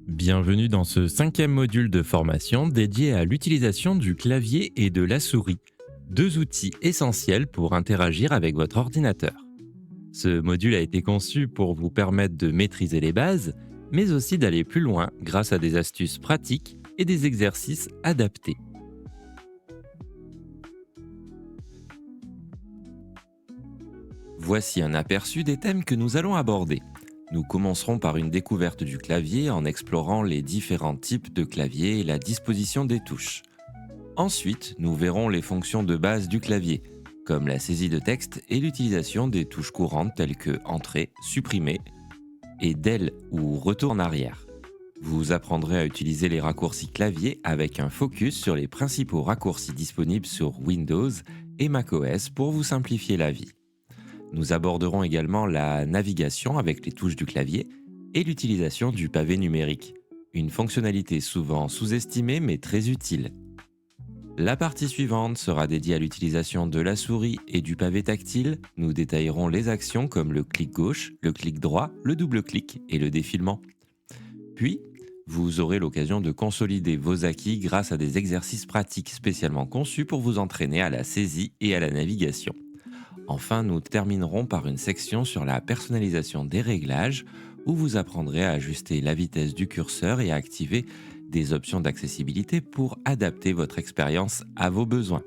Bienvenue dans ce 5e module de formation dédié à l'utilisation du clavier et de la souris, deux outils essentiels pour interagir avec votre ordinateur. Ce module a été conçu pour vous permettre de maîtriser les bases, mais aussi d'aller plus loin grâce à des astuces pratiques et des exercices adaptés. Voici un aperçu des thèmes que nous allons aborder. Nous commencerons par une découverte du clavier en explorant les différents types de clavier et la disposition des touches. Ensuite, nous verrons les fonctions de base du clavier, comme la saisie de texte et l'utilisation des touches courantes telles que Entrée, Supprimer et Del ou Retour en arrière. Vous apprendrez à utiliser les raccourcis clavier avec un focus sur les principaux raccourcis disponibles sur Windows et macOS pour vous simplifier la vie. Nous aborderons également la navigation avec les touches du clavier et l'utilisation du pavé numérique, une fonctionnalité souvent sous-estimée mais très utile. La partie suivante sera dédiée à l'utilisation de la souris et du pavé tactile. Nous détaillerons les actions comme le clic gauche, le clic droit, le double-clic et le défilement. Puis, vous aurez l'occasion de consolider vos acquis grâce à des exercices pratiques spécialement conçus pour vous entraîner à la saisie et à la navigation. Enfin, nous terminerons par une section sur la personnalisation des réglages où vous apprendrez à ajuster la vitesse du curseur et à activer des options d'accessibilité pour adapter votre expérience à vos besoins.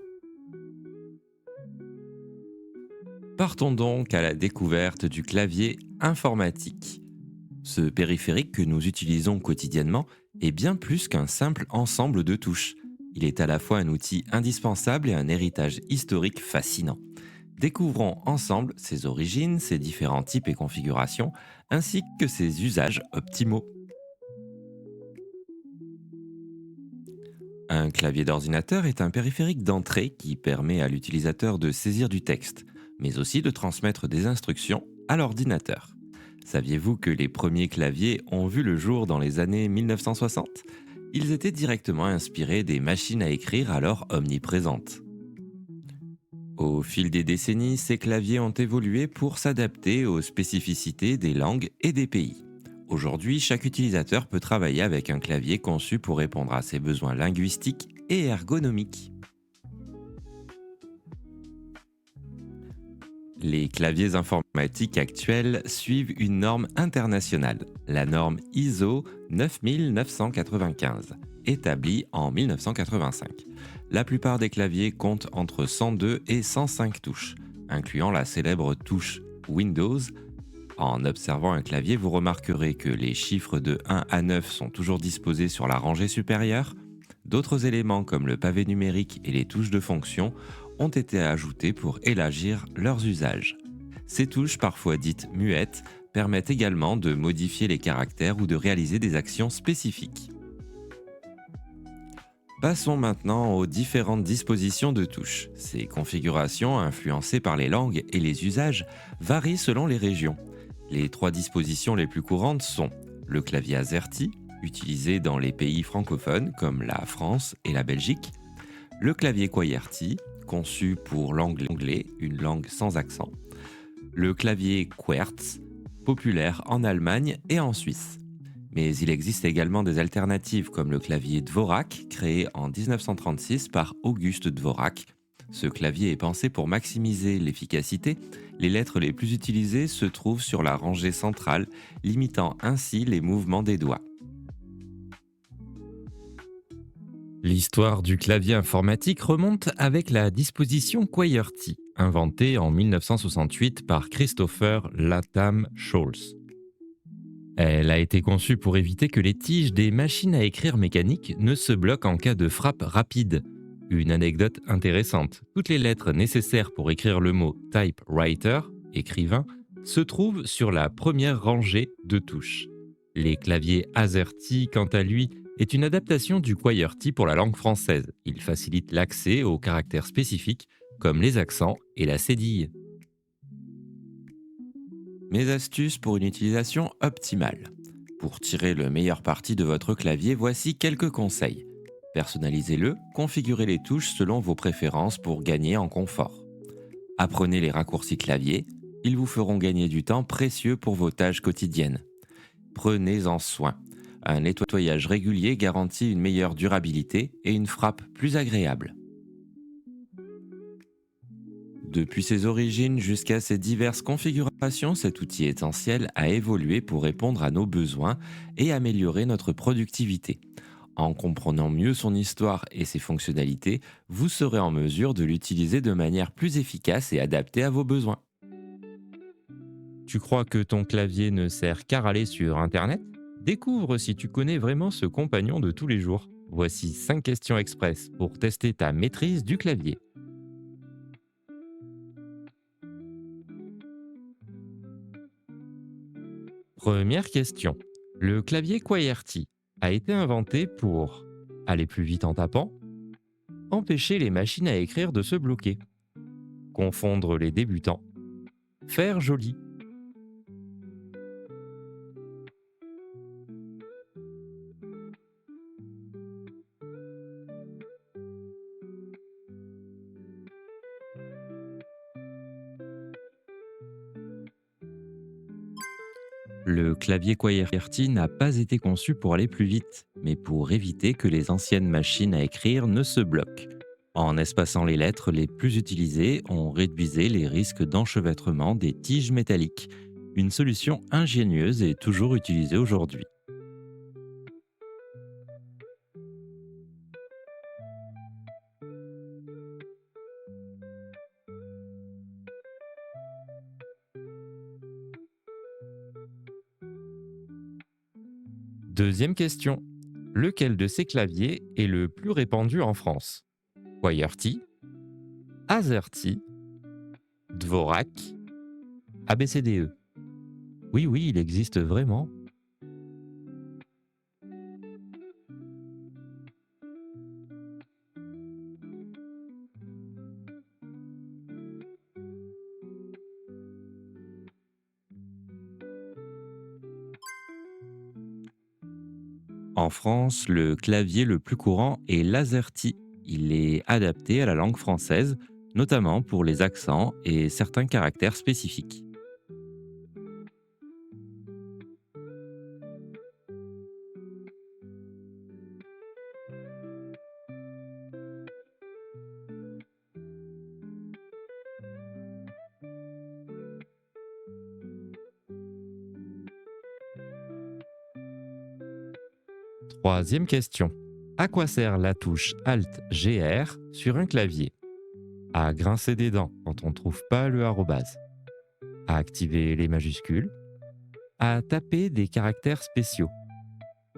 Partons donc à la découverte du clavier informatique. Ce périphérique que nous utilisons quotidiennement est bien plus qu'un simple ensemble de touches. Il est à la fois un outil indispensable et un héritage historique fascinant. Découvrons ensemble ses origines, ses différents types et configurations, ainsi que ses usages optimaux. Un clavier d'ordinateur est un périphérique d'entrée qui permet à l'utilisateur de saisir du texte, mais aussi de transmettre des instructions à l'ordinateur. Saviez-vous que les premiers claviers ont vu le jour dans les années 1960 ? Ils étaient directement inspirés des machines à écrire alors omniprésentes. Au fil des décennies, ces claviers ont évolué pour s'adapter aux spécificités des langues et des pays. Aujourd'hui, chaque utilisateur peut travailler avec un clavier conçu pour répondre à ses besoins linguistiques et ergonomiques. Les claviers informatiques actuels suivent une norme internationale, la norme ISO 9995, établie en 1985. La plupart des claviers comptent entre 102 et 105 touches, incluant la célèbre touche Windows. En observant un clavier, vous remarquerez que les chiffres de 1 à 9 sont toujours disposés sur la rangée supérieure. D'autres éléments comme le pavé numérique et les touches de fonction ont été ajoutés pour élargir leurs usages. Ces touches, parfois dites muettes, permettent également de modifier les caractères ou de réaliser des actions spécifiques. Passons maintenant aux différentes dispositions de touches. Ces configurations, influencées par les langues et les usages, varient selon les régions. Les 3 dispositions les plus courantes sont le clavier AZERTY, utilisé dans les pays francophones comme la France et la Belgique, le clavier QWERTY, conçu pour l'anglais, une langue sans accent, le clavier QWERTZ, populaire en Allemagne et en Suisse. Mais il existe également des alternatives comme le clavier Dvorak, créé en 1936 par Auguste Dvorak. Ce clavier est pensé pour maximiser l'efficacité. Les lettres les plus utilisées se trouvent sur la rangée centrale, limitant ainsi les mouvements des doigts. L'histoire du clavier informatique remonte avec la disposition QWERTY, inventée en 1968 par Christopher Latham Scholes. Elle a été conçue pour éviter que les tiges des machines à écrire mécaniques ne se bloquent en cas de frappe rapide. Une anecdote intéressante, toutes les lettres nécessaires pour écrire le mot typewriter, écrivain, se trouvent sur la première rangée de touches. Les claviers AZERTY, quant à lui, est une adaptation du QWERTY pour la langue française. Il facilite l'accès aux caractères spécifiques comme les accents et la cédille. Mes astuces pour une utilisation optimale. Pour tirer le meilleur parti de votre clavier, voici quelques conseils. Personnalisez-le, configurez les touches selon vos préférences pour gagner en confort. Apprenez les raccourcis clavier, ils vous feront gagner du temps précieux pour vos tâches quotidiennes. Prenez-en soin. Un nettoyage régulier garantit une meilleure durabilité et une frappe plus agréable. Depuis ses origines jusqu'à ses diverses configurations, cet outil essentiel a évolué pour répondre à nos besoins et améliorer notre productivité. En comprenant mieux son histoire et ses fonctionnalités, vous serez en mesure de l'utiliser de manière plus efficace et adaptée à vos besoins. Tu crois que ton clavier ne sert qu'à râler sur Internet? Découvre si tu connais vraiment ce compagnon de tous les jours. Voici 5 questions express pour tester ta maîtrise du clavier. Première question. Le clavier QWERTY a été inventé pour aller plus vite en tapant, empêcher les machines à écrire de se bloquer, confondre les débutants, faire joli. Le clavier QWERTY n'a pas été conçu pour aller plus vite, mais pour éviter que les anciennes machines à écrire ne se bloquent. En espaçant les lettres les plus utilisées, on réduisait les risques d'enchevêtrement des tiges métalliques. Une solution ingénieuse est toujours utilisée aujourd'hui. Deuxième question. Lequel de ces claviers est le plus répandu en France? QWERTY, AZERTY, Dvorak, ABCDE. Oui, oui, il existe vraiment. En France, le clavier le plus courant est l'AZERTY. Il est adapté à la langue française, notamment pour les accents et certains caractères spécifiques. Troisième question. À quoi sert la touche Alt-GR sur un clavier? À grincer des dents quand on ne trouve pas le arrobase, à activer les majuscules, à taper des caractères spéciaux,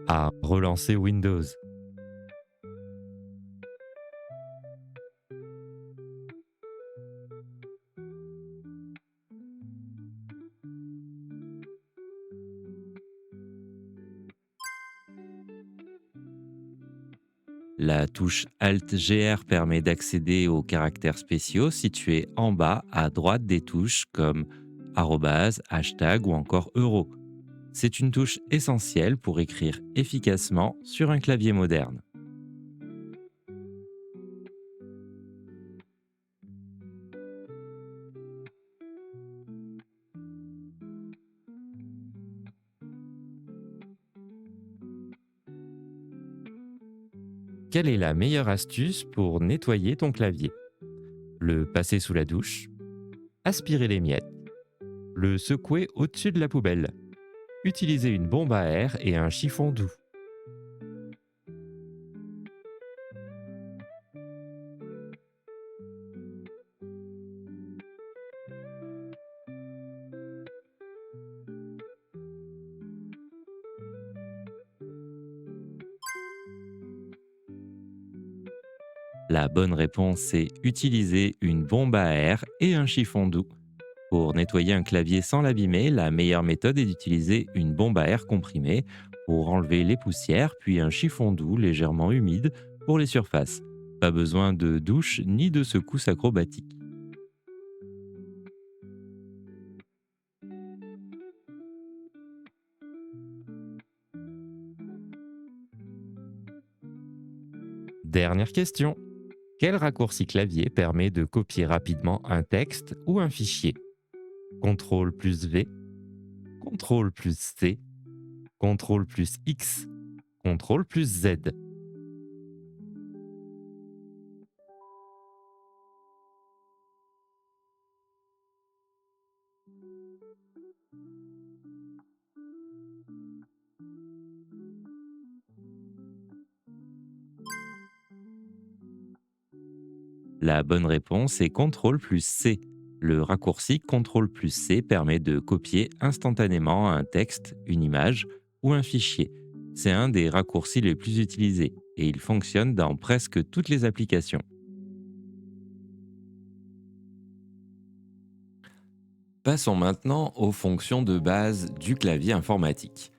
à relancer Windows. La touche Alt-GR permet d'accéder aux caractères spéciaux situés en bas à droite des touches comme arrobase, hashtag ou encore euro. C'est une touche essentielle pour écrire efficacement sur un clavier moderne. Quelle est la meilleure astuce pour nettoyer ton clavier? Le passer sous la douche, aspirer les miettes, le secouer au-dessus de la poubelle, utiliser une bombe à air et un chiffon doux. La bonne réponse est utiliser une bombe à air et un chiffon doux. Pour nettoyer un clavier sans l'abîmer, la meilleure méthode est d'utiliser une bombe à air comprimée pour enlever les poussières, puis un chiffon doux légèrement humide pour les surfaces. Pas besoin de douche ni de secousse acrobatique. Dernière question. Quel raccourci clavier permet de copier rapidement un texte ou un fichier? CTRL plus V, CTRL plus C, CTRL plus X, CTRL plus Z. La bonne réponse est CTRL plus C. Le raccourci CTRL plus C permet de copier instantanément un texte, une image ou un fichier. C'est un des raccourcis les plus utilisés et il fonctionne dans presque toutes les applications. Passons maintenant aux fonctions de base du clavier informatique.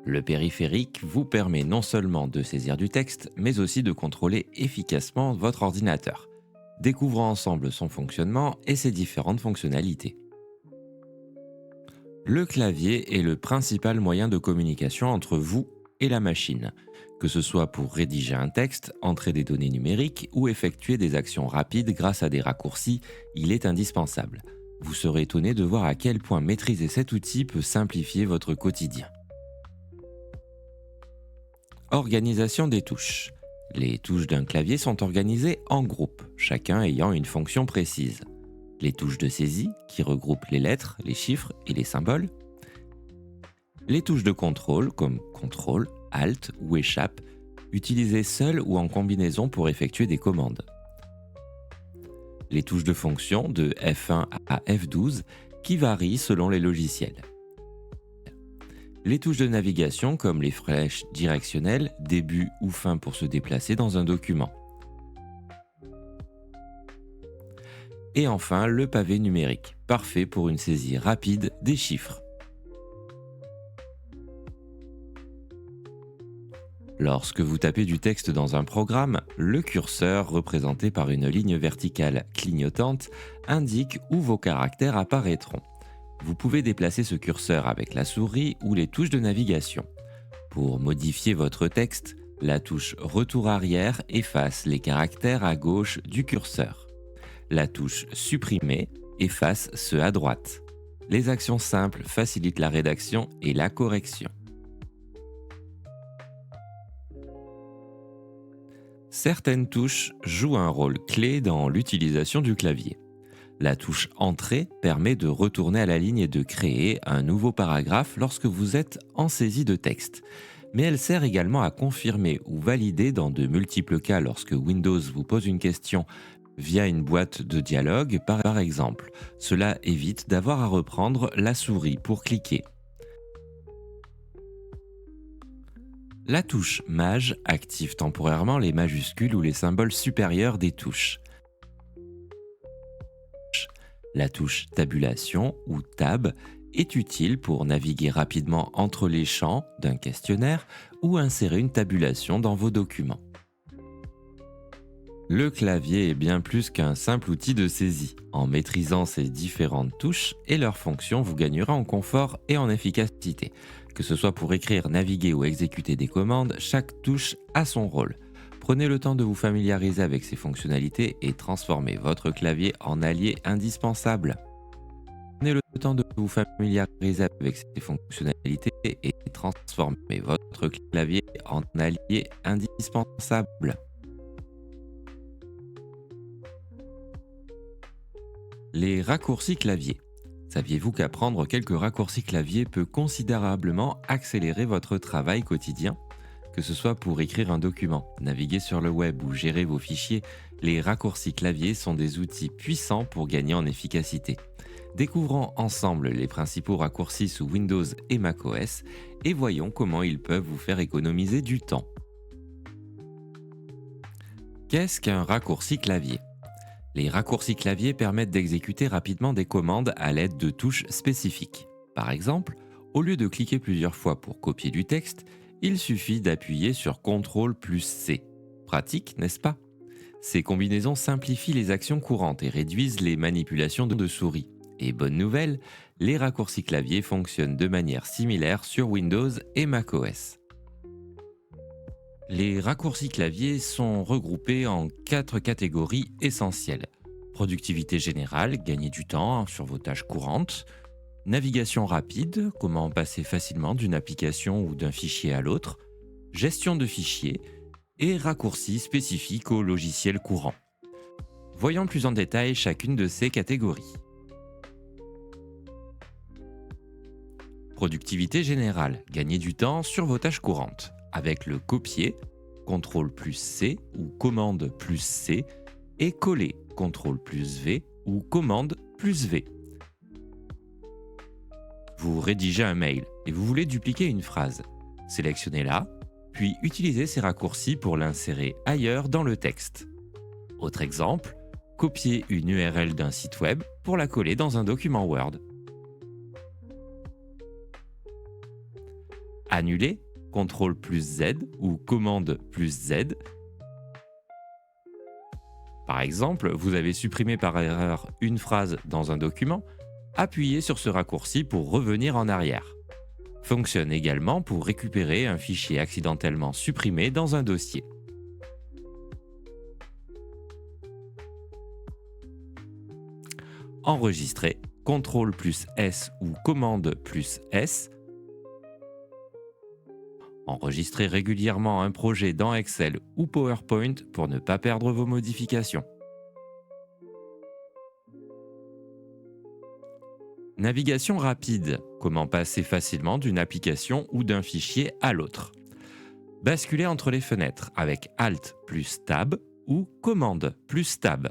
Le périphérique vous permet non seulement de saisir du texte, mais aussi de contrôler efficacement votre ordinateur. Découvrons ensemble son fonctionnement et ses différentes fonctionnalités. Le clavier est le principal moyen de communication entre vous et la machine, que ce soit pour rédiger un texte, entrer des données numériques ou effectuer des actions rapides grâce à des raccourcis, il est indispensable. Vous serez étonné de voir à quel point maîtriser cet outil peut simplifier votre quotidien. Organisation des touches. Les touches d'un clavier sont organisées en groupes, chacun ayant une fonction précise. Les touches de saisie, qui regroupent les lettres, les chiffres et les symboles. Les touches de contrôle, comme CTRL, ALT ou échappe, utilisées seules ou en combinaison pour effectuer des commandes. Les touches de fonction, de F1 à F12, qui varient selon les logiciels. Les touches de navigation comme les flèches directionnelles, début ou fin pour se déplacer dans un document. Et enfin, le pavé numérique, parfait pour une saisie rapide des chiffres. Lorsque vous tapez du texte dans un programme, le curseur, représenté par une ligne verticale clignotante, indique où vos caractères apparaîtront. Vous pouvez déplacer ce curseur avec la souris ou les touches de navigation. Pour modifier votre texte, la touche Retour arrière efface les caractères à gauche du curseur. La touche Supprimer efface ceux à droite. Les actions simples facilitent la rédaction et la correction. Certaines touches jouent un rôle clé dans l'utilisation du clavier. La touche Entrée permet de retourner à la ligne et de créer un nouveau paragraphe lorsque vous êtes en saisie de texte. Mais elle sert également à confirmer ou valider dans de multiples cas lorsque Windows vous pose une question via une boîte de dialogue par exemple. Cela évite d'avoir à reprendre la souris pour cliquer. La touche Maj active temporairement les majuscules ou les symboles supérieurs des touches. La touche Tabulation ou Tab est utile pour naviguer rapidement entre les champs d'un questionnaire ou insérer une tabulation dans vos documents. Le clavier est bien plus qu'un simple outil de saisie. En maîtrisant ces différentes touches et leurs fonctions, vous gagnerez en confort et en efficacité. Que ce soit pour écrire, naviguer ou exécuter des commandes, chaque touche a son rôle. Prenez le temps de vous familiariser avec ces fonctionnalités et transformez votre clavier en allié indispensable. Prenez le temps de vous familiariser avec ces fonctionnalités et transformez votre clavier en allié indispensable. Les raccourcis clavier. Saviez-vous qu'apprendre quelques raccourcis clavier peut considérablement accélérer votre travail quotidien ? Que ce soit pour écrire un document, naviguer sur le web ou gérer vos fichiers, les raccourcis clavier sont des outils puissants pour gagner en efficacité. Découvrons ensemble les principaux raccourcis sous Windows et macOS et voyons comment ils peuvent vous faire économiser du temps. Qu'est-ce qu'un raccourci clavier ? Les raccourcis clavier permettent d'exécuter rapidement des commandes à l'aide de touches spécifiques. Par exemple, au lieu de cliquer plusieurs fois pour copier du texte, il suffit d'appuyer sur CTRL plus C. Pratique, n'est-ce pas ? Ces combinaisons simplifient les actions courantes et réduisent les manipulations de souris. Et bonne nouvelle, les raccourcis clavier fonctionnent de manière similaire sur Windows et macOS. Les raccourcis clavier sont regroupés en 4 catégories essentielles. Productivité générale, gagner du temps sur vos tâches courantes. Navigation rapide, comment passer facilement d'une application ou d'un fichier à l'autre. Gestion de fichiers et raccourcis spécifiques au logiciel courant. Voyons plus en détail chacune de ces catégories. Productivité générale, gagner du temps sur vos tâches courantes. Avec le copier, CTRL plus C ou commande plus C, et coller, CTRL plus V ou commande plus V. Vous rédigez un mail et vous voulez dupliquer une phrase. Sélectionnez-la, puis utilisez ces raccourcis pour l'insérer ailleurs dans le texte. Autre exemple, copier une URL d'un site web pour la coller dans un document Word. Annuler, CTRL plus Z ou commande plus Z. Par exemple, vous avez supprimé par erreur une phrase dans un document, appuyez sur ce raccourci pour revenir en arrière. Fonctionne également pour récupérer un fichier accidentellement supprimé dans un dossier. Enregistrer, CTRL plus S ou commande plus S. Enregistrez régulièrement un projet dans Excel ou PowerPoint pour ne pas perdre vos modifications. Navigation rapide, comment passer facilement d'une application ou d'un fichier à l'autre. Basculer entre les fenêtres avec Alt plus Tab ou Commande plus Tab.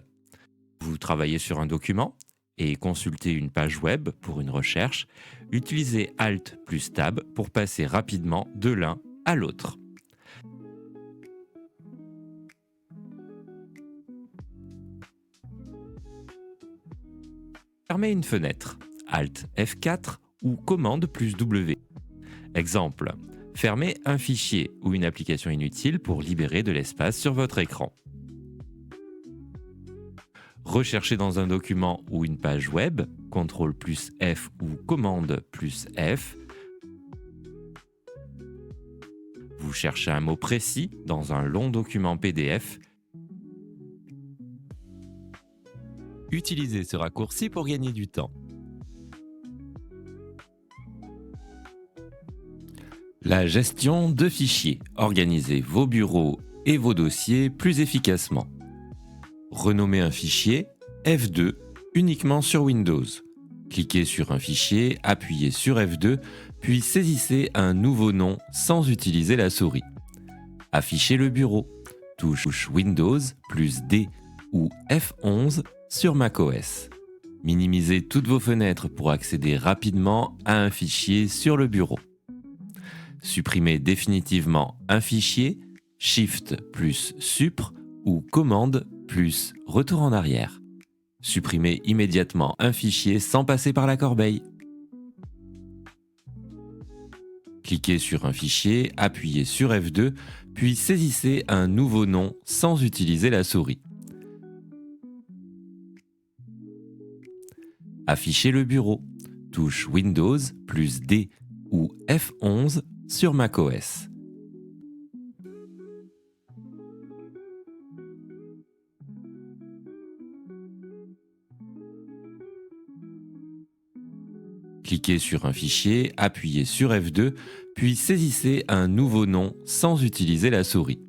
Vous travaillez sur un document et consultez une page web pour une recherche, utilisez Alt plus Tab pour passer rapidement de l'un à l'autre. Fermez une fenêtre, Alt F4 ou Commande plus W. Exemple, fermez un fichier ou une application inutile pour libérer de l'espace sur votre écran. Recherchez dans un document ou une page web, CTRL plus F ou commande plus F. Vous cherchez un mot précis dans un long document PDF. Utilisez ce raccourci pour gagner du temps. La gestion de fichiers. Organisez vos bureaux et vos dossiers plus efficacement. Renommez un fichier F2 uniquement sur Windows. Cliquez sur un fichier, appuyez sur F2, puis saisissez un nouveau nom sans utiliser la souris. Affichez le bureau. Touche Windows plus D ou F11 sur macOS. Minimisez toutes vos fenêtres pour accéder rapidement à un fichier sur le bureau. Supprimez définitivement un fichier, Shift plus Supr ou Commande plus Retour en arrière. Supprimez immédiatement un fichier sans passer par la corbeille. Cliquez sur un fichier, appuyez sur F2, puis saisissez un nouveau nom sans utiliser la souris. Affichez le bureau. Touche Windows plus D ou F11 sur macOS. Cliquez sur un fichier, appuyez sur F2, puis saisissez un nouveau nom sans utiliser la souris.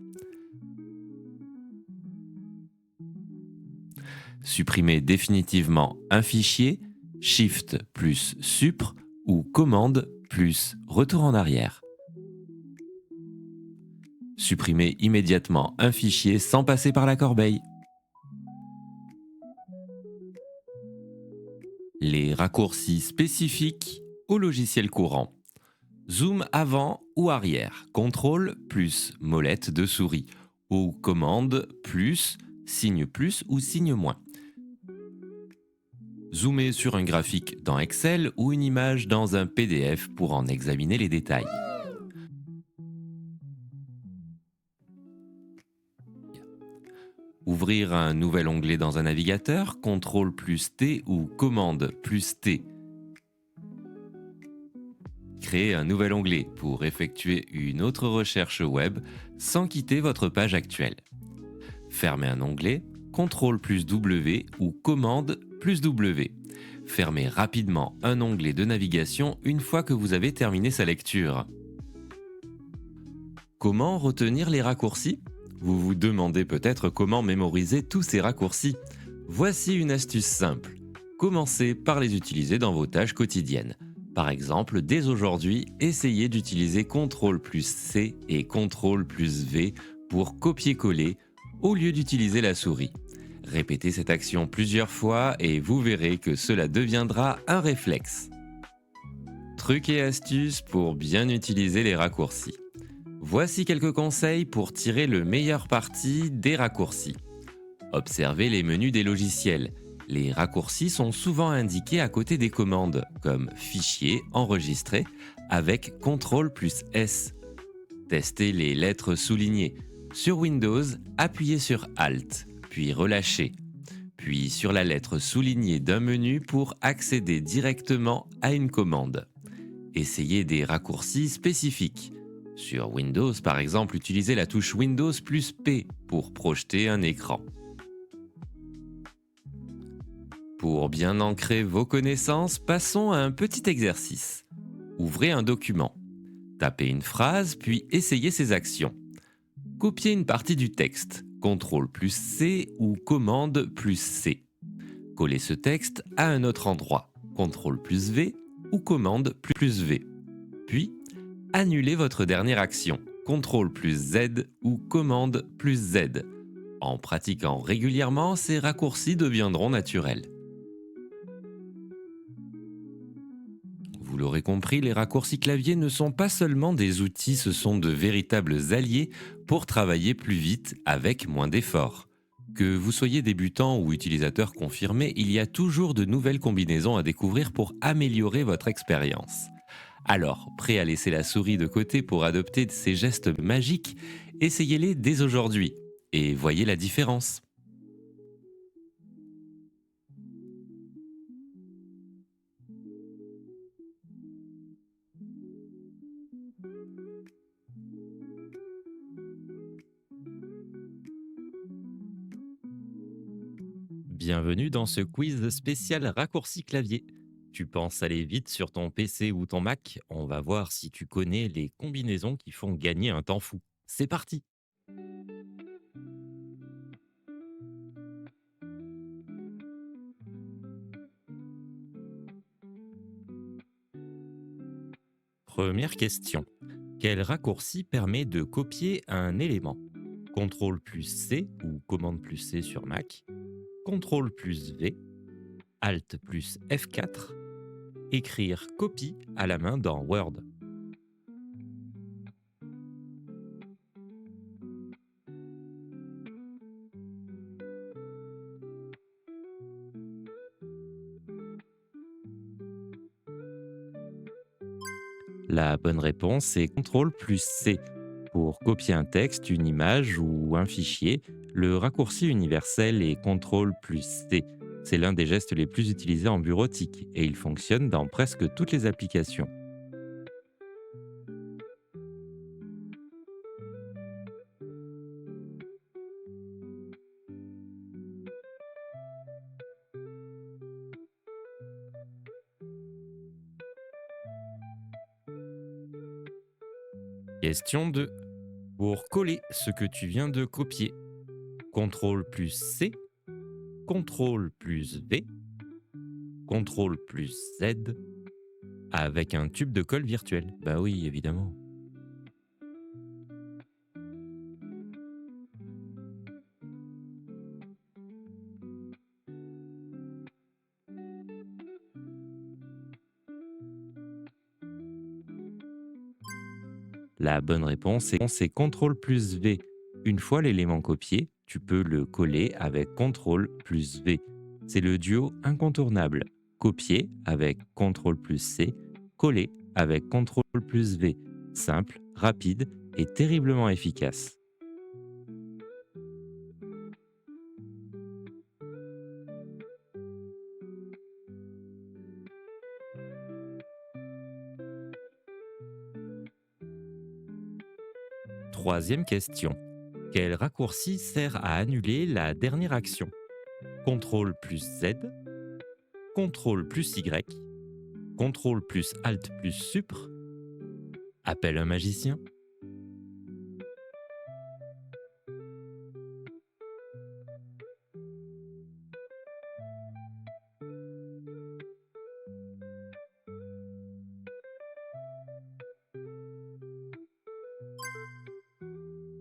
Supprimez définitivement un fichier, Shift plus Supr ou Commande plus Retour en arrière. Supprimez immédiatement un fichier sans passer par la corbeille. Les raccourcis spécifiques au logiciel courant. Zoom avant ou arrière, CTRL plus molette de souris, ou commande plus, signe plus ou signe moins. Zoomer sur un graphique dans Excel ou une image dans un PDF pour en examiner les détails. Ouvrir un nouvel onglet dans un navigateur, CTRL plus T ou commande plus T. créer un nouvel onglet pour effectuer une autre recherche web sans quitter votre page actuelle. Fermez un onglet, CTRL plus W ou commande plus W. Fermez rapidement un onglet de navigation une fois que vous avez terminé sa lecture. Comment retenir les raccourcis? Vous vous demandez peut-être comment mémoriser tous ces raccourcis. Voici une astuce simple. Commencez par les utiliser dans vos tâches quotidiennes. Par exemple, dès aujourd'hui, essayez d'utiliser CTRL plus C et CTRL plus V pour copier-coller au lieu d'utiliser la souris. Répétez cette action plusieurs fois et vous verrez que cela deviendra un réflexe. Trucs et astuces pour bien utiliser les raccourcis. Voici quelques conseils pour tirer le meilleur parti des raccourcis. Observez les menus des logiciels. Les raccourcis sont souvent indiqués à côté des commandes, comme Fichier, Enregistrer, avec CTRL plus S. Testez les lettres soulignées. Sur Windows, appuyez sur Alt, puis relâchez. Puis sur la lettre soulignée d'un menu pour accéder directement à une commande. Essayez des raccourcis spécifiques. Sur Windows, par exemple, utilisez la touche Windows plus P pour projeter un écran. Pour bien ancrer vos connaissances, passons à un petit exercice. Ouvrez un document. Tapez une phrase, puis essayez ses actions. Copiez une partie du texte, CTRL plus C ou commande plus C. Collez ce texte à un autre endroit, CTRL plus V ou commande plus V. Puis, annulez votre dernière action, CTRL plus Z ou commande plus Z. En pratiquant régulièrement, ces raccourcis deviendront naturels. Vous l'aurez compris, les raccourcis clavier ne sont pas seulement des outils, ce sont de véritables alliés pour travailler plus vite avec moins d'efforts. Que vous soyez débutant ou utilisateur confirmé, il y a toujours de nouvelles combinaisons à découvrir pour améliorer votre expérience. Alors, prêt à laisser la souris de côté pour adopter ces gestes magiques, essayez-les dès aujourd'hui et voyez la différence. Bienvenue dans ce quiz spécial raccourci clavier. Tu penses aller vite sur ton PC ou ton Mac? On va voir si tu connais les combinaisons qui font gagner un temps fou. C'est parti! Première question. Quel raccourci permet de copier un élément? CTRL plus C ou commande plus C sur Mac, CTRL plus V, Alt plus F4, écrire copie à la main dans Word. La bonne réponse est CTRL plus C. Pour copier un texte, une image ou un fichier, le raccourci universel est CTRL plus C. C'est l'un des gestes les plus utilisés en bureautique et il fonctionne dans presque toutes les applications. Question 2. Pour coller ce que tu viens de copier, CTRL plus C, CTRL plus V, CTRL plus Z, avec un tube de colle virtuel. Bah oui, évidemment. La bonne réponse est CTRL plus V. Une fois l'élément copié, tu peux le coller avec CTRL plus V. C'est le duo incontournable. Copier avec CTRL plus C, coller avec CTRL plus V. Simple, rapide et terriblement efficace. Troisième question. Quel raccourci sert à annuler la dernière action? CTRL plus Z, CTRL plus Y, CTRL plus ALT plus Supr, appelle un magicien?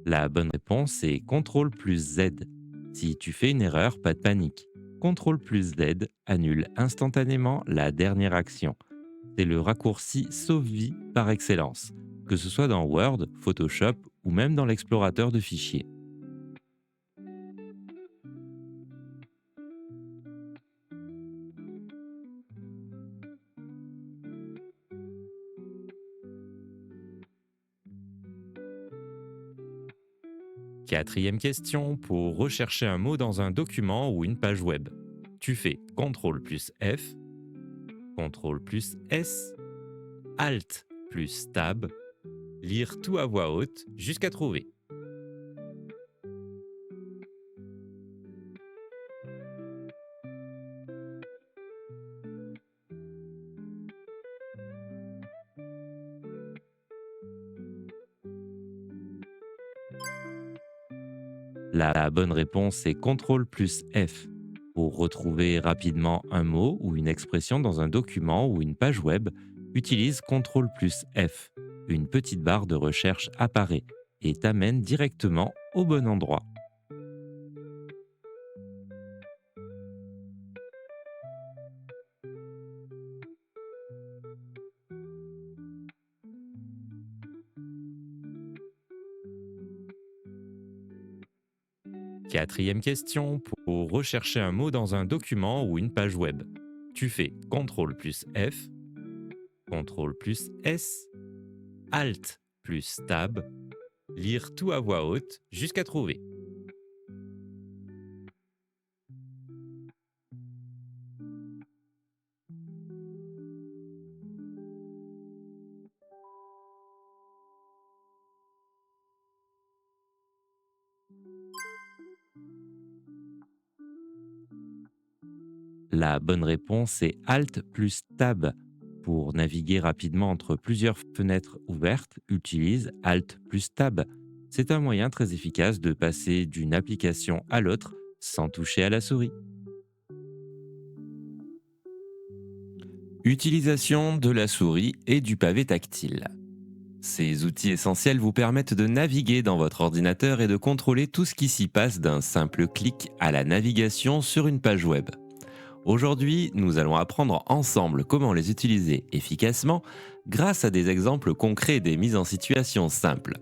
La bonne réponse est CTRL plus Z. Si tu fais une erreur, pas de panique. CTRL plus Z annule instantanément la dernière action. C'est le raccourci sauve-vie par excellence, que ce soit dans Word, Photoshop ou même dans l'explorateur de fichiers. Quatrième question, pour rechercher un mot dans un document ou une page web. Tu fais CTRL plus F, CTRL plus S, ALT plus Tab, lire tout à voix haute jusqu'à trouver. La bonne réponse est CTRL plus F. Pour retrouver rapidement un mot ou une expression dans un document ou une page web, utilise CTRL plus F. Une petite barre de recherche apparaît et t'amène directement au bon endroit. Quatrième question, pour rechercher un mot dans un document ou une page web. Tu fais CTRL plus F, CTRL plus S, ALT plus Tab, lire tout à voix haute jusqu'à trouver. La bonne réponse est Alt plus Tab. Pour naviguer rapidement entre plusieurs fenêtres ouvertes, utilise Alt plus Tab. C'est un moyen très efficace de passer d'une application à l'autre sans toucher à la souris. Utilisation de la souris et du pavé tactile. Ces outils essentiels vous permettent de naviguer dans votre ordinateur et de contrôler tout ce qui s'y passe d'un simple clic à la navigation sur une page web. Aujourd'hui, nous allons apprendre ensemble comment les utiliser efficacement grâce à des exemples concrets et des mises en situation simples.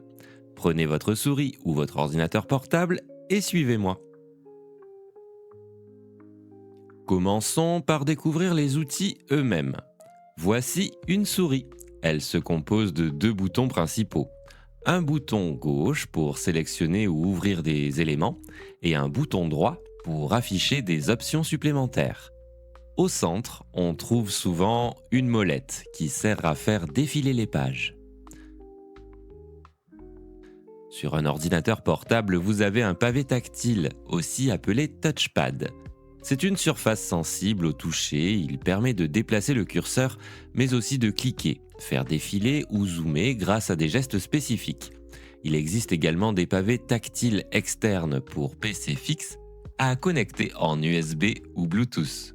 Prenez votre souris ou votre ordinateur portable et suivez-moi. Commençons par découvrir les outils eux-mêmes. Voici une souris. Elle se compose de deux boutons principaux. Un bouton gauche pour sélectionner ou ouvrir des éléments et un bouton droit pour afficher des options supplémentaires. Au centre, on trouve souvent une molette qui sert à faire défiler les pages. Sur un ordinateur portable, vous avez un pavé tactile, aussi appelé touchpad. C'est une surface sensible au toucher, il permet de déplacer le curseur, mais aussi de cliquer, faire défiler ou zoomer grâce à des gestes spécifiques. Il existe également des pavés tactiles externes pour PC fixe à connecter en USB ou Bluetooth.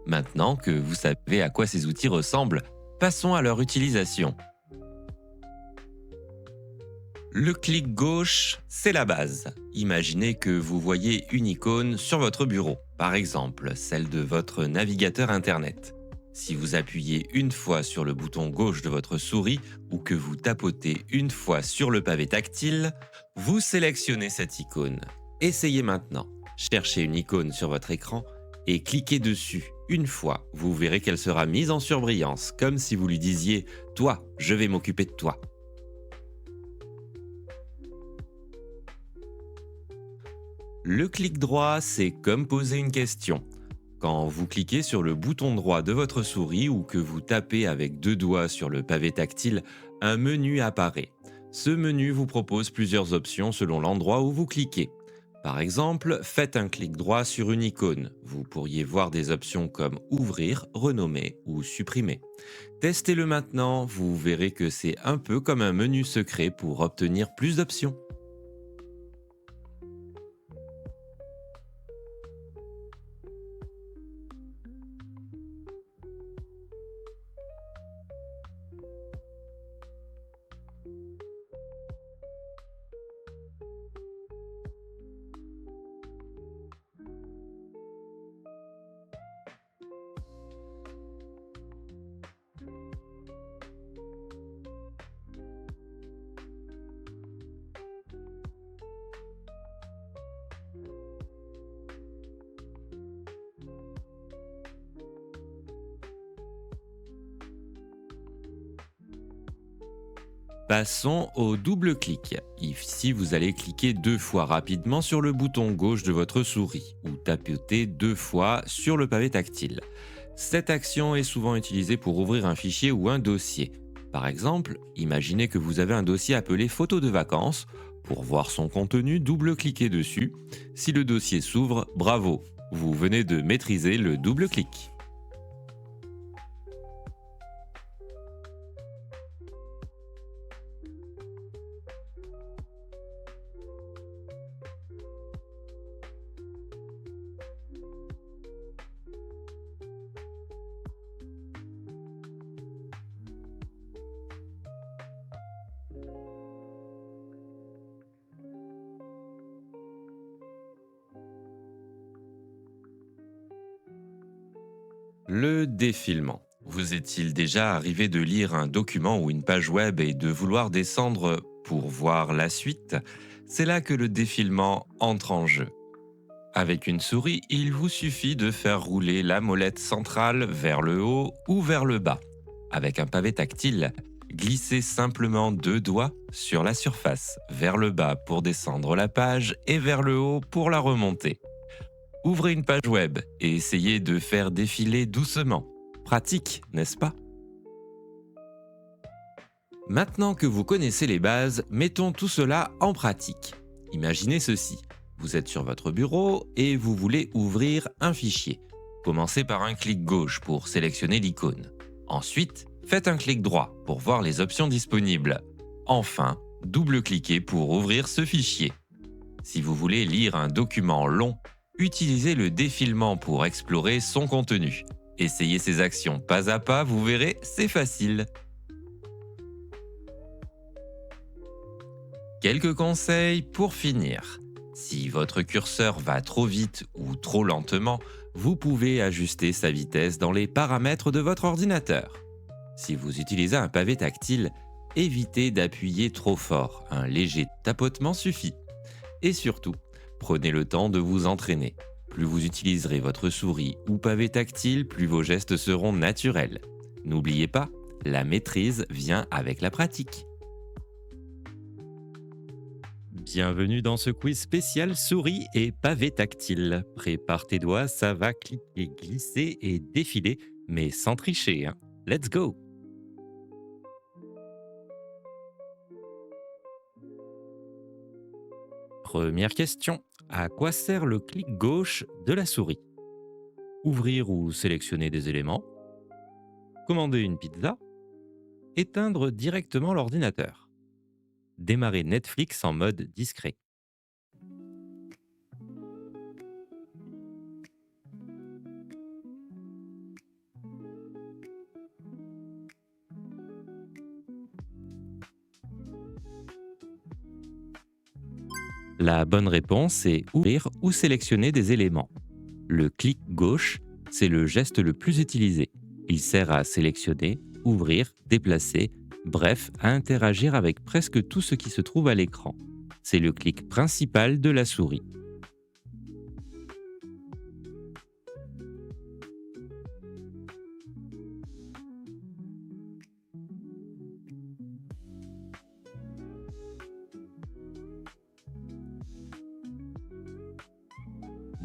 Maintenant que vous savez à quoi ces outils ressemblent, passons à leur utilisation. Le clic gauche, c'est la base. Imaginez que vous voyez une icône sur votre bureau, par exemple celle de votre navigateur Internet. Si vous appuyez une fois sur le bouton gauche de votre souris ou que vous tapotez une fois sur le pavé tactile, vous sélectionnez cette icône. Essayez maintenant. Cherchez une icône sur votre écran et cliquez dessus. Une fois, vous verrez qu'elle sera mise en surbrillance, comme si vous lui disiez « Toi, je vais m'occuper de toi ». Le clic droit, c'est comme poser une question. Quand vous cliquez sur le bouton droit de votre souris ou que vous tapez avec deux doigts sur le pavé tactile, un menu apparaît. Ce menu vous propose plusieurs options selon l'endroit où vous cliquez. Par exemple, faites un clic droit sur une icône. Vous pourriez voir des options comme ouvrir, renommer ou supprimer. Testez-le maintenant, vous verrez que c'est un peu comme un menu secret pour obtenir plus d'options. Passons au double clic. Ici, vous allez cliquer 2 fois rapidement sur le bouton gauche de votre souris ou tapoter 2 fois sur le pavé tactile. Cette action est souvent utilisée pour ouvrir un fichier ou un dossier. Par exemple, imaginez que vous avez un dossier appelé photos de vacances. Pour voir son contenu, double-cliquez dessus. Si le dossier s'ouvre, bravo, vous venez de maîtriser le double clic. Le défilement. Vous est-il déjà arrivé de lire un document ou une page web et de vouloir descendre pour voir la suite? C'est là que le défilement entre en jeu. Avec une souris, il vous suffit de faire rouler la molette centrale vers le haut ou vers le bas. Avec un pavé tactile, glissez simplement 2 doigts sur la surface, vers le bas pour descendre la page et vers le haut pour la remonter. Ouvrez une page web et essayez de faire défiler doucement. Pratique, n'est-ce pas? Maintenant que vous connaissez les bases, mettons tout cela en pratique. Imaginez ceci. Vous êtes sur votre bureau et vous voulez ouvrir un fichier. Commencez par un clic gauche pour sélectionner l'icône. Ensuite, faites un clic droit pour voir les options disponibles. Enfin, double-cliquez pour ouvrir ce fichier. Si vous voulez lire un document long, utilisez le défilement pour explorer son contenu. Essayez ces actions pas à pas, vous verrez, c'est facile. Quelques conseils pour finir. Si votre curseur va trop vite ou trop lentement, vous pouvez ajuster sa vitesse dans les paramètres de votre ordinateur. Si vous utilisez un pavé tactile, évitez d'appuyer trop fort, un léger tapotement suffit. Et surtout, prenez le temps de vous entraîner. Plus vous utiliserez votre souris ou pavé tactile, plus vos gestes seront naturels. N'oubliez pas, la maîtrise vient avec la pratique. Bienvenue dans ce quiz spécial souris et pavé tactile. Prépare tes doigts, ça va cliquer, glisser et défiler, mais sans tricher, hein. Let's go! Première question. À quoi sert le clic gauche de la souris? Ouvrir ou sélectionner des éléments? Commander une pizza? Éteindre directement l'ordinateur? Démarrer Netflix en mode discret? La bonne réponse est ouvrir ou sélectionner des éléments. Le clic gauche, c'est le geste le plus utilisé. Il sert à sélectionner, ouvrir, déplacer, bref, à interagir avec presque tout ce qui se trouve à l'écran. C'est le clic principal de la souris.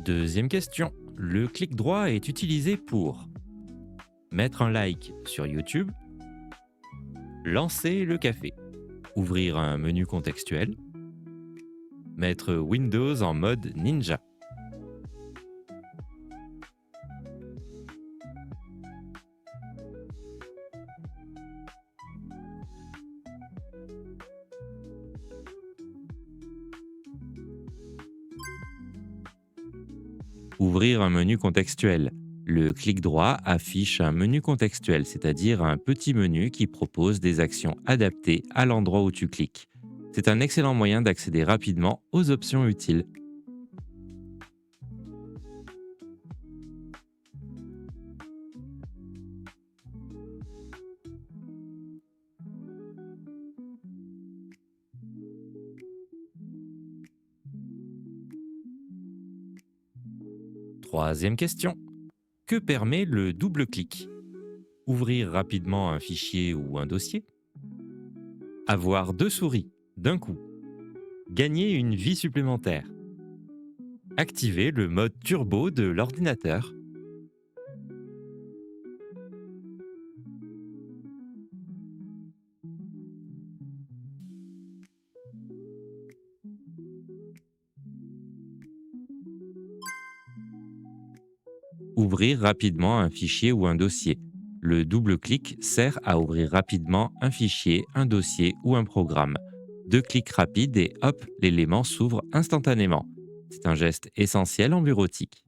Deuxième question. Le clic droit est utilisé pour mettre un like sur YouTube, lancer le café, Ouvrir un menu contextuel. Mettre Windows en mode ninja. Ouvrir un menu contextuel. Le clic droit affiche un menu contextuel, c'est-à-dire un petit menu qui propose des actions adaptées à l'endroit où tu cliques. C'est un excellent moyen d'accéder rapidement aux options utiles. Troisième question. Que permet le double-clic? Ouvrir rapidement un fichier ou un dossier. Avoir deux souris d'un coup. Gagner une vie supplémentaire. Activer le mode turbo de l'ordinateur. Ouvrir rapidement un fichier ou un dossier. Le double-clic sert à ouvrir rapidement un fichier, un dossier ou un programme. Deux clics rapides et hop, l'élément s'ouvre instantanément. C'est un geste essentiel en bureautique.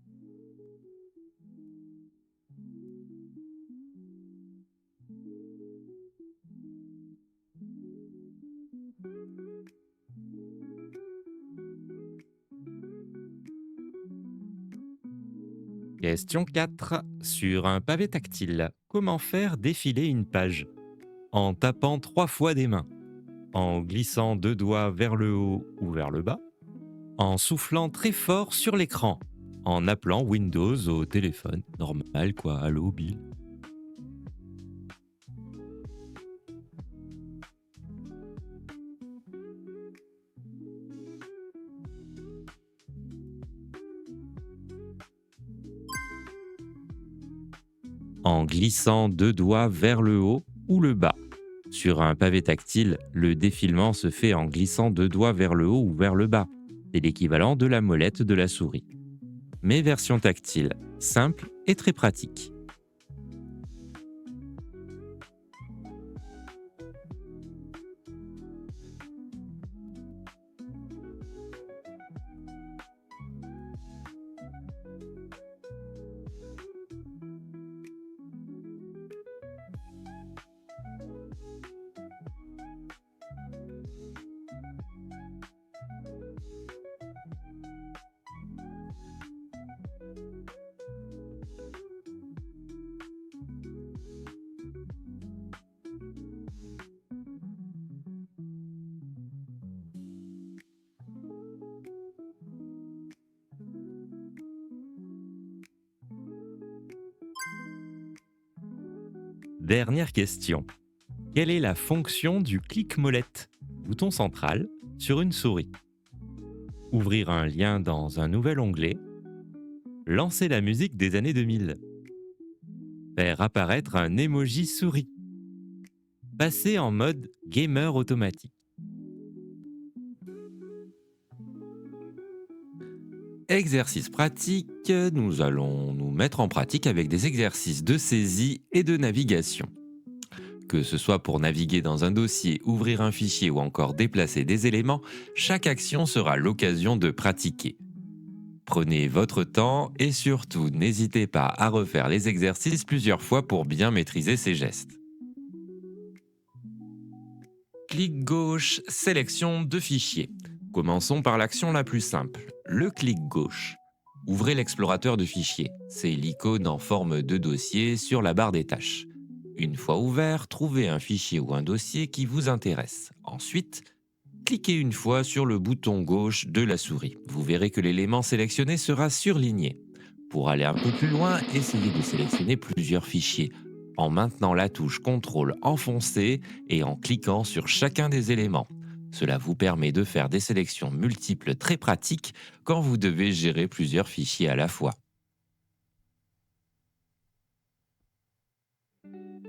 Question 4. Sur un pavé tactile, comment faire défiler une page? En tapant 3 fois des mains. En glissant 2 doigts vers le haut ou vers le bas. En soufflant très fort sur l'écran. En appelant Windows au téléphone. Normal quoi, allô Bill. En glissant 2 doigts vers le haut ou le bas. Sur un pavé tactile, le défilement se fait en glissant 2 doigts vers le haut ou vers le bas. C'est l'équivalent de la molette de la souris. Mais version tactile, simple et très pratique. Dernière question. Quelle est la fonction du clic-molette, bouton central, sur une souris? Ouvrir un lien dans un nouvel onglet. Lancer la musique des années 2000. Faire apparaître un emoji souris. Passer en mode gamer automatique. Exercice pratique, nous allons nous mettre en pratique avec des exercices de saisie et de navigation. Que ce soit pour naviguer dans un dossier, ouvrir un fichier ou encore déplacer des éléments, chaque action sera l'occasion de pratiquer. Prenez votre temps et surtout n'hésitez pas à refaire les exercices plusieurs fois pour bien maîtriser ces gestes. Clic gauche, sélection de fichiers. Commençons par l'action la plus simple, le clic gauche. Ouvrez l'explorateur de fichiers, c'est l'icône en forme de dossier sur la barre des tâches. Une fois ouvert, trouvez un fichier ou un dossier qui vous intéresse. Ensuite, cliquez une fois sur le bouton gauche de la souris. Vous verrez que l'élément sélectionné sera surligné. Pour aller un peu plus loin, essayez de sélectionner plusieurs fichiers en maintenant la touche CTRL enfoncée et en cliquant sur chacun des éléments. Cela vous permet de faire des sélections multiples très pratiques quand vous devez gérer plusieurs fichiers à la fois.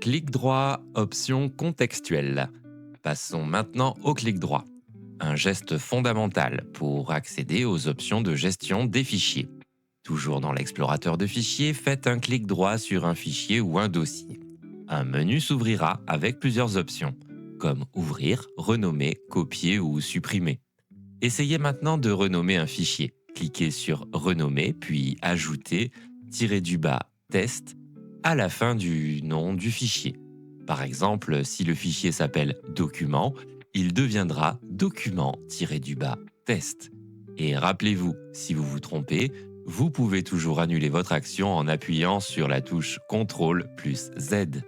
Clic droit, option contextuelle. Passons maintenant au clic droit, un geste fondamental pour accéder aux options de gestion des fichiers. Toujours dans l'explorateur de fichiers, faites un clic droit sur un fichier ou un dossier. Un menu s'ouvrira avec plusieurs options, comme ouvrir, renommer, copier ou supprimer. Essayez maintenant de renommer un fichier. Cliquez sur renommer, puis ajouter, test, à la fin du nom du fichier. Par exemple, si le fichier s'appelle document, il deviendra document-test. Et rappelez-vous, si vous vous trompez, vous pouvez toujours annuler votre action en appuyant sur la touche CTRL plus Z.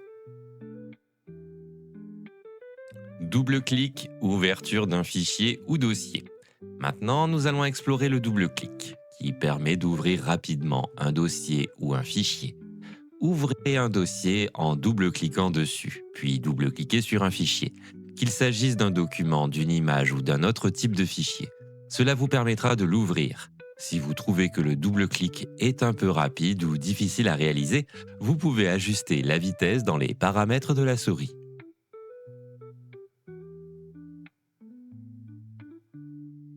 Double-clic, ouverture d'un fichier ou dossier. Maintenant, nous allons explorer le double-clic, qui permet d'ouvrir rapidement un dossier ou un fichier. Ouvrez un dossier en double-cliquant dessus, puis double-cliquez sur un fichier, qu'il s'agisse d'un document, d'une image ou d'un autre type de fichier. Cela vous permettra de l'ouvrir. Si vous trouvez que le double-clic est un peu rapide ou difficile à réaliser, vous pouvez ajuster la vitesse dans les paramètres de la souris.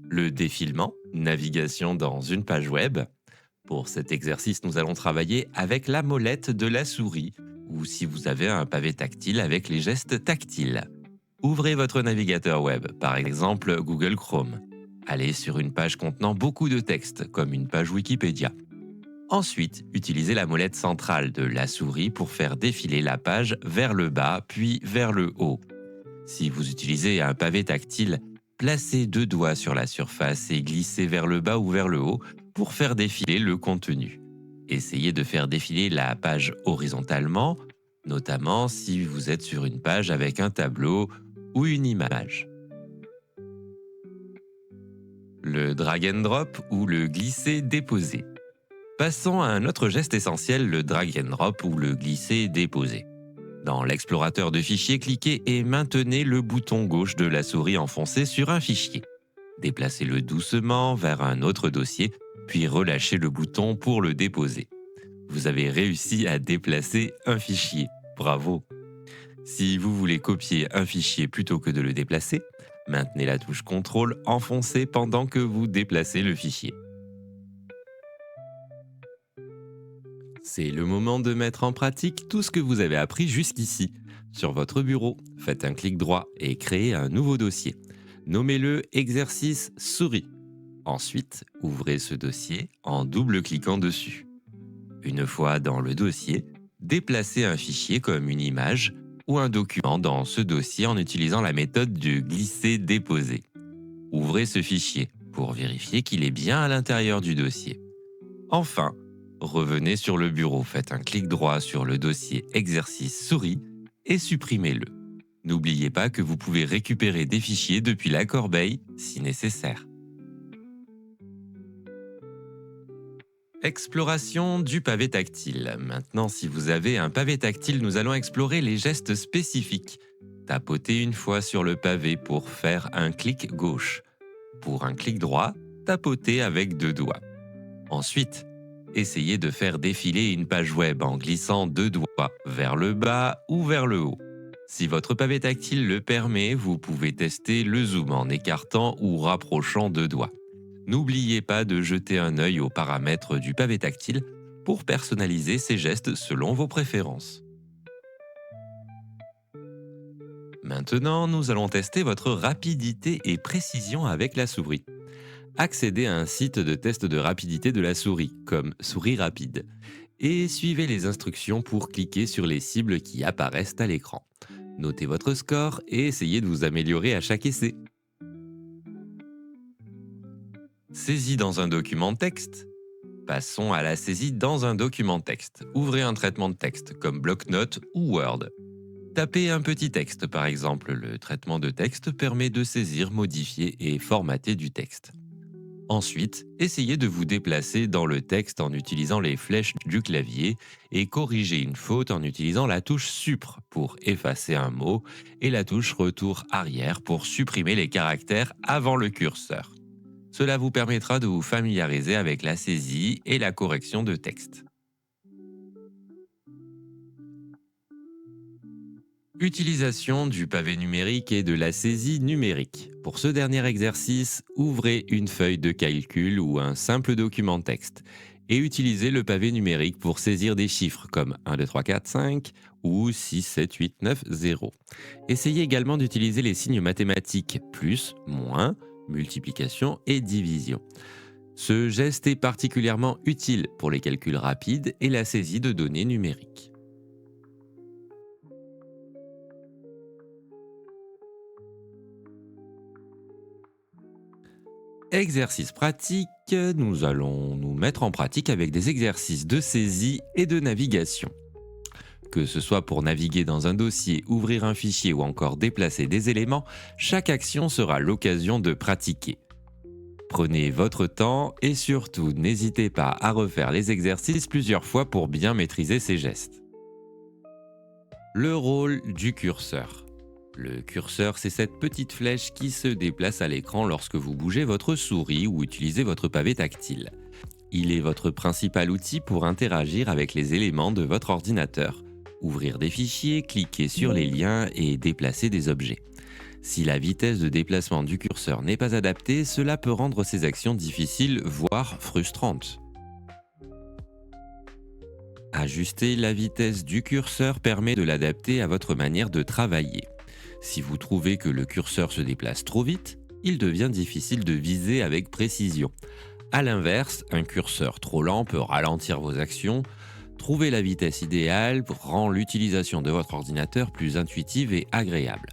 Le défilement, navigation dans une page web. Pour cet exercice, nous allons travailler avec la molette de la souris ou si vous avez un pavé tactile avec les gestes tactiles. Ouvrez votre navigateur web, par exemple Google Chrome. Allez sur une page contenant beaucoup de texte, comme une page Wikipédia. Ensuite, utilisez la molette centrale de la souris pour faire défiler la page vers le bas puis vers le haut. Si vous utilisez un pavé tactile, placez 2 doigts sur la surface et glissez vers le bas ou vers le haut pour faire défiler le contenu. Essayez de faire défiler la page horizontalement, notamment si vous êtes sur une page avec un tableau ou une image. Le drag and drop ou le glisser-déposer. Passons à un autre geste essentiel, le drag and drop ou le glisser-déposer. Dans l'explorateur de fichiers, cliquez et maintenez le bouton gauche de la souris enfoncé sur un fichier. Déplacez-le doucement vers un autre dossier, puis relâchez le bouton pour le déposer. Vous avez réussi à déplacer un fichier. Bravo! Si vous voulez copier un fichier plutôt que de le déplacer, maintenez la touche CTRL enfoncée pendant que vous déplacez le fichier. C'est le moment de mettre en pratique tout ce que vous avez appris jusqu'ici. Sur votre bureau, faites un clic droit et créez un nouveau dossier. Nommez-le exercice souris. Ensuite, ouvrez ce dossier en double-cliquant dessus. Une fois dans le dossier, déplacez un fichier comme une image ou un document dans ce dossier en utilisant la méthode du glisser-déposer. Ouvrez ce fichier pour vérifier qu'il est bien à l'intérieur du dossier. Enfin, revenez sur le bureau, faites un clic droit sur le dossier exercice souris et supprimez-le. N'oubliez pas que vous pouvez récupérer des fichiers depuis la corbeille si nécessaire. Exploration du pavé tactile. Maintenant, si vous avez un pavé tactile, nous allons explorer les gestes spécifiques. Tapotez une fois sur le pavé pour faire un clic gauche. Pour un clic droit, tapotez avec 2 doigts. Ensuite, essayez de faire défiler une page web en glissant 2 doigts vers le bas ou vers le haut. Si votre pavé tactile le permet, vous pouvez tester le zoom en écartant ou rapprochant 2 doigts. N'oubliez pas de jeter un œil aux paramètres du pavé tactile pour personnaliser ces gestes selon vos préférences. Maintenant, nous allons tester votre rapidité et précision avec la souris. Accédez à un site de test de rapidité de la souris, comme Souris Rapide, et suivez les instructions pour cliquer sur les cibles qui apparaissent à l'écran. Notez votre score et essayez de vous améliorer à chaque essai. Saisie dans un document texte. Passons à la saisie dans un document texte. Ouvrez un traitement de texte comme bloc-notes ou Word. Tapez un petit texte, par exemple. Le traitement de texte permet de saisir, modifier et formater du texte. Ensuite, essayez de vous déplacer dans le texte en utilisant les flèches du clavier et corrigez une faute en utilisant la touche Supr pour effacer un mot et la touche Retour arrière pour supprimer les caractères avant le curseur. Cela vous permettra de vous familiariser avec la saisie et la correction de texte. Utilisation du pavé numérique et de la saisie numérique. Pour ce dernier exercice, ouvrez une feuille de calcul ou un simple document texte et utilisez le pavé numérique pour saisir des chiffres comme 1, 2, 3, 4, 5 ou 6, 7, 8, 9, 0. Essayez également d'utiliser les signes mathématiques plus, moins, multiplication et division. Ce geste est particulièrement utile pour les calculs rapides et la saisie de données numériques. Exercice pratique, nous allons nous mettre en pratique avec des exercices de saisie et de navigation. Que ce soit pour naviguer dans un dossier, ouvrir un fichier ou encore déplacer des éléments, chaque action sera l'occasion de pratiquer. Prenez votre temps et surtout n'hésitez pas à refaire les exercices plusieurs fois pour bien maîtriser ces gestes. Le rôle du curseur. Le curseur, c'est cette petite flèche qui se déplace à l'écran lorsque vous bougez votre souris ou utilisez votre pavé tactile. Il est votre principal outil pour interagir avec les éléments de votre ordinateur, ouvrir des fichiers, cliquer sur les liens et déplacer des objets. Si la vitesse de déplacement du curseur n'est pas adaptée, cela peut rendre ces actions difficiles, voire frustrantes. Ajuster la vitesse du curseur permet de l'adapter à votre manière de travailler. Si vous trouvez que le curseur se déplace trop vite, il devient difficile de viser avec précision. A l'inverse, un curseur trop lent peut ralentir vos actions. Trouver la vitesse idéale rend l'utilisation de votre ordinateur plus intuitive et agréable.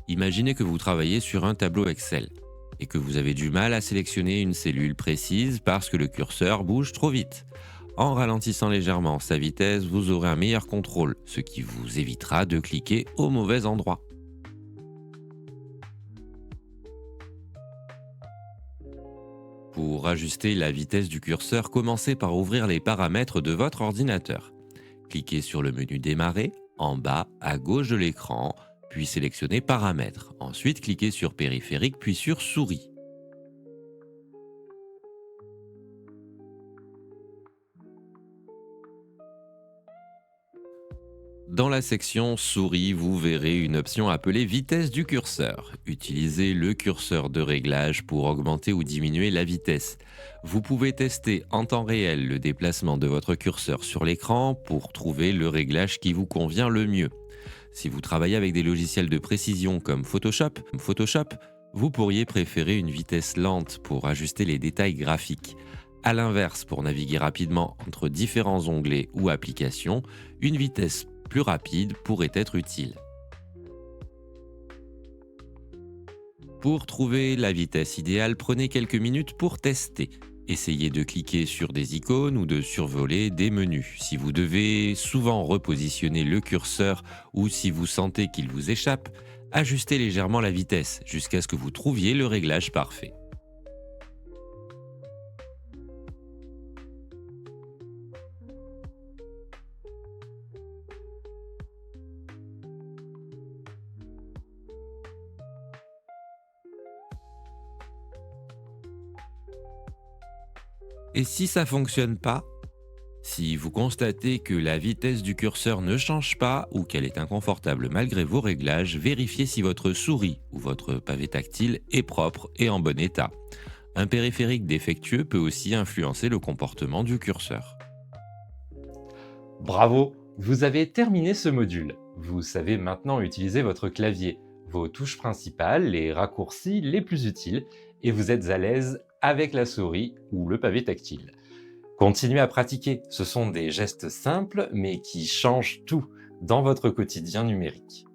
Imaginez que vous travaillez sur un tableau Excel et que vous avez du mal à sélectionner une cellule précise parce que le curseur bouge trop vite. En ralentissant légèrement sa vitesse, vous aurez un meilleur contrôle, ce qui vous évitera de cliquer au mauvais endroit. Pour ajuster la vitesse du curseur, commencez par ouvrir les paramètres de votre ordinateur. Cliquez sur le menu Démarrer, en bas à gauche de l'écran, puis sélectionnez Paramètres. Ensuite, cliquez sur Périphérique, puis sur Souris. Dans la section Souris, vous verrez une option appelée Vitesse du curseur. Utilisez le curseur de réglage pour augmenter ou diminuer la vitesse. Vous pouvez tester en temps réel le déplacement de votre curseur sur l'écran pour trouver le réglage qui vous convient le mieux. Si vous travaillez avec des logiciels de précision comme Photoshop, vous pourriez préférer une vitesse lente pour ajuster les détails graphiques. A l'inverse, pour naviguer rapidement entre différents onglets ou applications, une vitesse plus rapide pourrait être utile. Pour trouver la vitesse idéale, prenez quelques minutes pour tester. Essayez de cliquer sur des icônes ou de survoler des menus. Si vous devez souvent repositionner le curseur ou si vous sentez qu'il vous échappe, ajustez légèrement la vitesse jusqu'à ce que vous trouviez le réglage parfait. Et si ça ne fonctionne pas, si vous constatez que la vitesse du curseur ne change pas ou qu'elle est inconfortable malgré vos réglages, vérifiez si votre souris ou votre pavé tactile est propre et en bon état. Un périphérique défectueux peut aussi influencer le comportement du curseur. Bravo, vous avez terminé ce module. Vous savez maintenant utiliser votre clavier, vos touches principales, les raccourcis les plus utiles, et vous êtes à l'aise avec la souris ou le pavé tactile. Continuez à pratiquer, ce sont des gestes simples mais qui changent tout dans votre quotidien numérique.